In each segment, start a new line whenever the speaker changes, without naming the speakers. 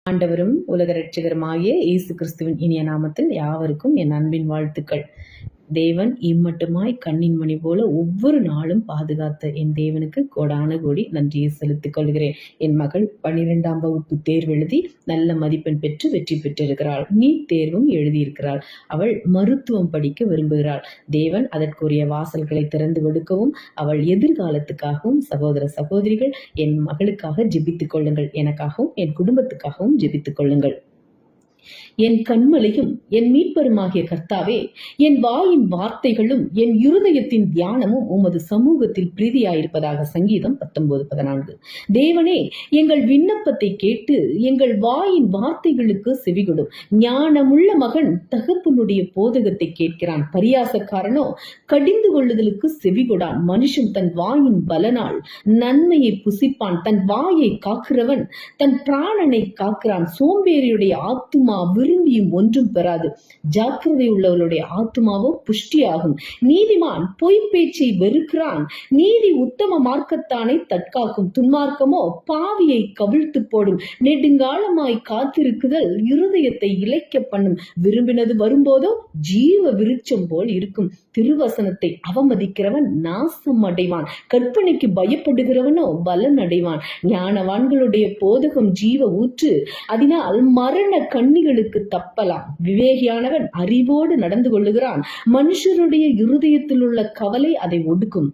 ஆண்டவரும் உலக இரட்சகருமாகிய இயேசு கிறிஸ்துவின் இனிய நாமத்தில் யாவருக்கும் என் அன்பின் வாழ்த்துக்கள். தேவன் இம்மட்டுமாய் கண்ணின் மணி போல ஒவ்வொரு நாளும் பாதுகாத்த என் தேவனுக்கு கோடான கோடி நன்றியை செலுத்திக் கொள்கிறேன். என் மகள் 12ஆம் வகுப்பு தேர்வு எழுதி நல்ல மதிப்பெண் பெற்று வெற்றி பெற்றிருக்கிறாள். நீட் தேர்வும் எழுதியிருக்கிறாள். அவள் மருத்துவம் படிக்க விரும்புகிறாள். தேவன் அதற்குரிய வாசல்களை திறந்து கொடுக்கவும் அவள் எதிர்காலத்துக்காகவும் சகோதர சகோதரிகள் என் மகளுக்காக ஜெபித்துக் கொள்ளுங்கள். எனக்காகவும் என் குடும்பத்துக்காகவும் ஜெபித்துக் கொள்ளுங்கள். என் கண்மலையும் என் மீட்பருமாகிய கர்த்தாவே, என் வாயின் வார்த்தைகளும் என் இருதயத்தின் தியானமும் உமது சமூகத்தில் பிரீதியாயிருப்பதாக. சங்கீதம் 19:14. தேவனே, எங்கள் விண்ணப்பத்தை கேட்டு எங்கள் வாயின் வார்த்தைகளுக்கு செவிகொடும். ஞானமுள்ள மகன் தகப்பனுடைய போதகத்தை கேட்கிறான், பரியாசக்காரனோ கடிந்து கொள்ளுதலுக்கு செவிகொடான். மனுஷன் தன் வாயின் பலனால் நன்மையை புசிப்பான், தன் வாயை காக்கிறவன் தன் பிராணனை காக்கிறான். சோம்பேறியுடைய ஆத்துமா விரும்பியும் ஒன்றும் பெறாது, ஜாக்கிரதை உள்ளவர்களுடைய ஆத்துமாவோ புஷ்டியாகும். நீதிமான் பொய் பேச்சை வெறுக்கிறான், நீதி உத்தம மார்க்கத்தானை தற்காக்கும். துன்மார்க்கமோ பாவியை கவிழ்த்து போடும். நெடுங்காலமாய் காத்திருக்குதல் இருதயத்தை இளைக்க பண்ணும். விரும்பினது வரும்போதோ ஜீவ விருட்சம் போல் இருக்கும். திருவசனத்தை அவமதிக்கிறவன் நாசம் அடைவான், கற்பனைக்கு பயப்படுகிறவனோ பலன் அடைவான். ஞானவான்களுடைய போதகம் ஜீவ ஊற்று, அதனால் மரண கண்ணிகளுக்கு தப்பலாம். விவேகியானவன் அறிவோடு நடந்து கொள்ளுகிறான், மனுஷருடைய இருதயத்தில் உள்ள கவலை அதை ஒடுக்கும்.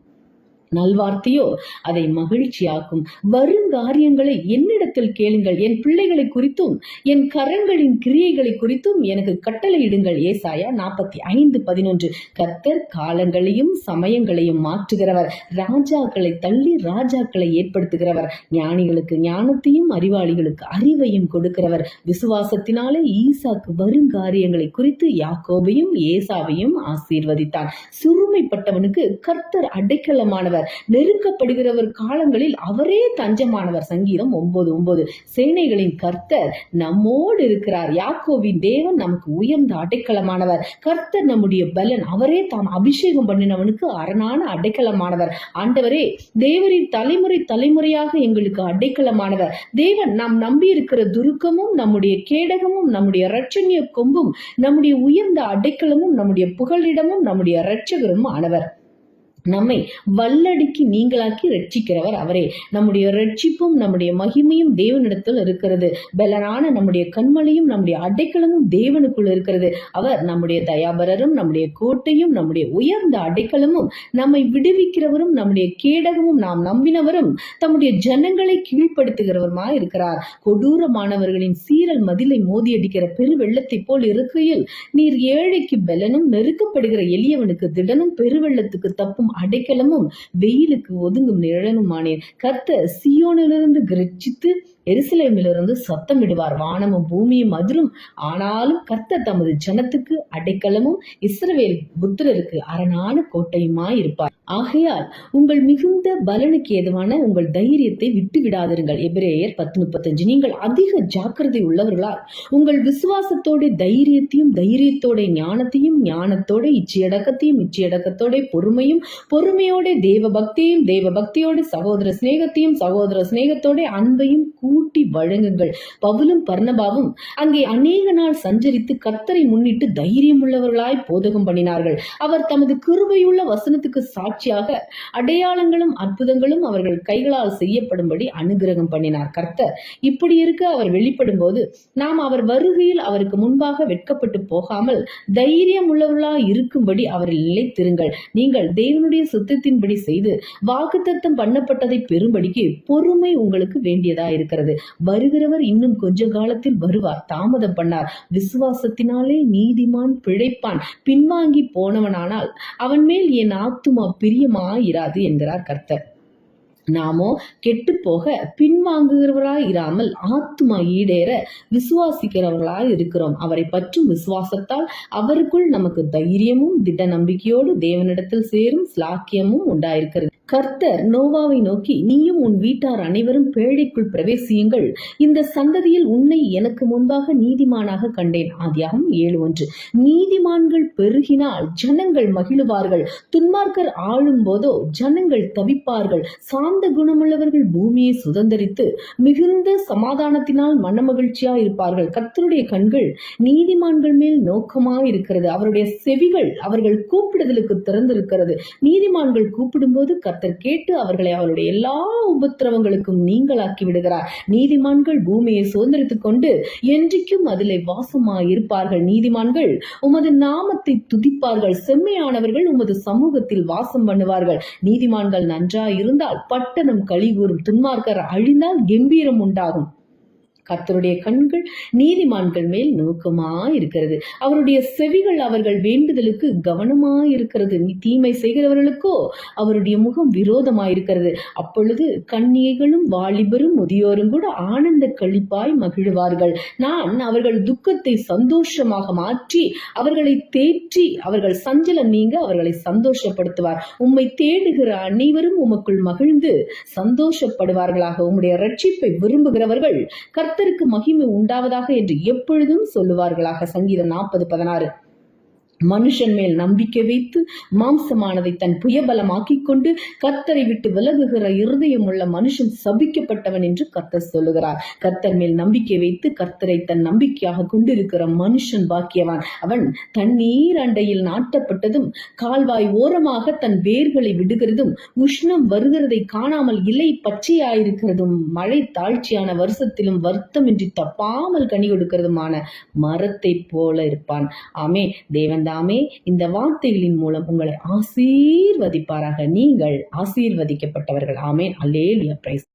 நல்வார்த்தையோ அதை மகிழ்ச்சியாக்கும். வருங்காரியங்களை என்னிடத்தில் கேளுங்கள், என் பிள்ளைகளை குறித்தும் என் கரங்களின் கிரியைகளை குறித்தும் எனக்கு கட்டளையிடுங்கள். ஏசாயா 45:11. கர்த்தர் காலங்களையும் சமயங்களையும் மாற்றுகிறவர், ராஜாக்களை தள்ளி ராஜாக்களை ஏற்படுத்துகிறவர். ஞானிகளுக்கு ஞானத்தையும் அறிவாளிகளுக்கு அறிவையும் கொடுக்கிறவர். விசுவாசத்தினாலே ஈசாக்கு வருங்காரியங்களை குறித்து யாக்கோபையும் ஏசாவையும் ஆசீர்வதித்தான். சிறுமைப்பட்டவனுக்கு கர்த்தர் அடைக்கலமானவர், நெருக்கப்படுகிறவர் காலங்களில் அவரே தஞ்சமானவர். சங்கீதம் 9:9. சேனைகளின் கர்த்தர் நம்மோடு இருக்கிறார். யாக்கோபின் தேவன் நமக்கு உயர்ந்த அடைக்கலமானவர். கர்த்தர் நம்முடைய பலன், அவரே தாம் அபிஷேகம் பண்ணினவனுக்கு அரணான அடைக்கலமானவர். ஆண்டவரே, தேவரின் தலைமுறை தலைமுறையாக எங்களுக்கு அடைக்கலமானவர். தேவன் நாம் நம்பி இருக்கிற துருக்கமும் நம்முடைய கேடகமும் நம்முடைய இரட்சணிய கொம்பும் நம்முடைய உயர்ந்த அடைக்கலமும் நம்முடைய புகலிடமும் நம்முடைய இரட்சகரும் ஆனவர். நம்மை வல்லடிக்கு நீங்களாக்கி ரட்சிக்கிறவர் அவரே. நம்முடைய ரட்சிப்பும் நம்முடைய மகிமையும் தேவனிடத்தில் இருக்கிறது. பலனான நம்முடைய கண்மலையும் நம்முடைய அடைக்கலமும் தேவனுக்குள் இருக்கிறது. அவர் நம்முடைய தயாபரரும் நம்முடைய கோட்டையும் நம்முடைய உயர்ந்த அடைக்கலமும் நம்மை விடுவிக்கிறவரும் நம்முடைய கேடகமும் நாம் நம்பினவரும் தம்முடைய ஜனங்களை கீழ்ப்படுத்துகிறவருமாய் இருக்கிறார். கொடூரமானவர்களின் சீரல் மதிலை மோதியடிக்கிற பெருவெள்ளத்தை போல் இருக்கையில் நீர் ஏழைக்கு பலனும் நெருக்கப்படுகிற எளியவனுக்கு திடனும் பெருவெள்ளத்துக்கு தப்பும் அடைக்கலமும் வெயிலுக்கு ஒதுங்கும் நிழலுமானேன். கர்த்தர் சீயோனிலிருந்து கர்ஜித்து எருசலேமிலிருந்து சத்தமிடுவார். வானமும் பூமியும் அதிரும், ஆனாலும் கர்த்தர் தமது ஜனத்துக்கு அடைக்கலமும் இஸ்ரவேல் புத்திரருக்கு அரணான கோட்டையுமாய் இருப்பார். ஆகையால் உங்கள் மிகுந்த பலனுக்கு ஏதுவான உங்கள் தைரியத்தை விட்டு விடாதிருங்கள். எபிரேயர் 10:35. நீங்கள் அதிக ஜாக்கிரதை உள்ளவர்களால் உங்கள் விசுவாசத்தோட தைரியத்தையும் தைரியத்தோட ஞானத்தையும் ஞானத்தோட இச்சையடக்கத்தையும் இச்சையடக்கத்தோட பொறுமையும் பொறுமையோட தேவ பக்தியும் தேவ பக்தியோட சகோதர சிநேகத்தையும் சகோதர சிநேகத்தோட அன்பையும் கூட்டி வழங்குங்கள். பவுலும் பர்னபாவும் அங்கே அநேக நாள் சஞ்சரித்து கர்த்தரை முன்னிட்டு தைரியம் உள்ளவர்களாய் போதகம் பண்ணினார்கள். அவர் தமது கிருபையுள்ள வசனத்துக்கு சாட்சியாக அடையாளங்களும் அற்புதங்களும் அவர்கள் கைகளால் செய்யப்படும்படி அனுகிரகம் பண்ணினார். கர்த்தர் இப்படி இருக்க அவர் வெளிப்படும் போது நாம் அவர் வருகையில் அவருக்கு முன்பாக வெட்கப்பட்டு போகாமல் தைரியம் உள்ளவர்களாய் இருக்கும்படி அவரில் நிலைத்திருங்கள். நீங்கள் தேவனுடைய சுத்தத்தின்படி செய்து வாக்குத்தத்தம் பண்ணப்பட்டதை பெறும்படிக்கு பொறுமை உங்களுக்கு வேண்டியதா இருக்கிறது. வருகிறவர் இன்னும் கொஞ்ச காலத்தில் வருவார், தாமதம் பண்ணார். விசுவாசத்தினாலே நீதிமான் பிழைப்பான். பின்வாங்கி போனவனானால் அவன் மேல் என் ஆத்துமா பிரியமாயிராது என்கிறார் கர்த்தர். நாமோ கெட்டு போக பின்வாங்குகிறவராய் இராமல் ஆத்துமா ஈடேற விசுவாசிக்கிறவர்களாய் இருக்கிறோம். அவரை பற்றும் விசுவாசத்தால் அவருக்குள் நமக்கு தைரியமும் திட நம்பிக்கையோடு தேவனிடத்தில் சேரும் ஸ்லாக்கியமும் உண்டாயிருக்கிறது. கர்த்தர் நோவாவை நோக்கி, நீயும் உன் வீட்டார் அனைவரும் பேழைக்குள் பிரவேசியுங்கள், இந்த சந்ததியில் உன்னை எனக்கு முன்பாக நீதிமானாக கண்டேன். ஆதியாகமம் 7:1. நீதிமான்கள் பெருகினால் ஜனங்கள் மகிழுவார்கள், துன்மார்க்கர் ஆளும் போதோ ஜனங்கள் தவிப்பார்கள். சாந்த குணமுள்ளவர்கள் பூமியை சுதந்தரித்து மிகுந்த சமாதானத்தினால் மனமகிழ்ச்சியா இருப்பார்கள். கர்த்தருடைய கண்கள் நீதிமான்கள் மேல் நோக்கமாய் இருக்கிறது, அவருடைய செவிகள் அவர்கள் கூப்பிடுதலுக்கு திறந்திருக்கிறது. நீதிமான்கள் கூப்பிடும்போது கர்த்தர் கேட்டு அவர்களை அவருடைய எல்லா உபத்திரவங்களுக்கும் நீங்களாக்கி விடுகிறார். நீதிமான்கள் பூமியை சுதந்திரித்துக் கொண்டு என்றைக்கும் அதிலே வாசமாய் இருப்பார்கள். நீதிமான்கள் உமது நாமத்தை துதிப்பார்கள், செம்மையானவர்கள் உமது சமூகத்தில் வாசம் பண்ணுவார்கள். நீதிமான்கள் நன்றாய் இருந்தால் பட்டணம் களிகூரும், துன்மார்க்கர் அழிந்தால் கெம்பீரம் உண்டாகும். கர்த்தருடைய கண்கள் நீதிமான்கள் மேல் நோக்கமாயிருக்கிறது, அவருடைய செவிகள் அவர்கள் வேண்டுதலுக்கு கவனமாயிருக்கிறது. தீமை செய்கிறவர்களுக்கோ அவருடைய முகம் விரோதமாயிருக்கிறது. அப்பொழுது கன்னிகைகளும் வாலிபரும் முதியோரும் கூட ஆனந்த களிப்பாய் மகிழுவார்கள். நான் அவர்கள் துக்கத்தை சந்தோஷமாக மாற்றி அவர்களை தேற்றி அவர்கள் சஞ்சலம் நீங்க அவர்களை சந்தோஷப்படுத்துவார். உம்மை தேடுகிற அனைவரும் உமக்குள் மகிழ்ந்து சந்தோஷப்படுவார்களாக. உம்முடைய ரட்சிப்பை விரும்புகிறவர்கள் கர்த்தருக்கு மகிமை உண்டாவதாக என்று எப்பொழுதும் சொல்லுவார்களாக. சங்கீதம் 40:16. மனுஷன் மேல் நம்பிக்கை வைத்து மாம்சமானதை தன் புயபலமாக்கிக் கொண்டு கர்த்தரை விட்டு விலகுகிற இருதயம் உள்ள மனுஷன் சபிக்கப்பட்டவன் என்று கர்த்தர் சொல்லுகிறார். கர்த்தர் மேல் நம்பிக்கை வைத்து கர்த்தரை தன் நம்பிக்கையாக கொண்டிருக்கிற மனுஷன் பாக்கியவான். அவன் தண்ணீர் அண்டையில் நாட்டப்பட்டதும் கால்வாய் ஓரமாக தன் வேர்களை விடுகிறதும் உஷ்ணம் வருகிறதை காணாமல் இலை பச்சையாயிருக்கிறதும் மழை தாழ்ச்சியான வருஷத்திலும் வருத்தமின்றி தப்பாமல் கனி கொடுக்கிறதுமான மரத்தை போல இருப்பான். ஆமே. தேவன் தாமே இந்த வார்த்தைகளின் மூலம் உங்களை ஆசீர்வதிப்பாராக. நீங்கள் ஆசீர்வதிக்கப்பட்டவர்கள். ஆமென். அல்லேலூயா. பிரைஸ்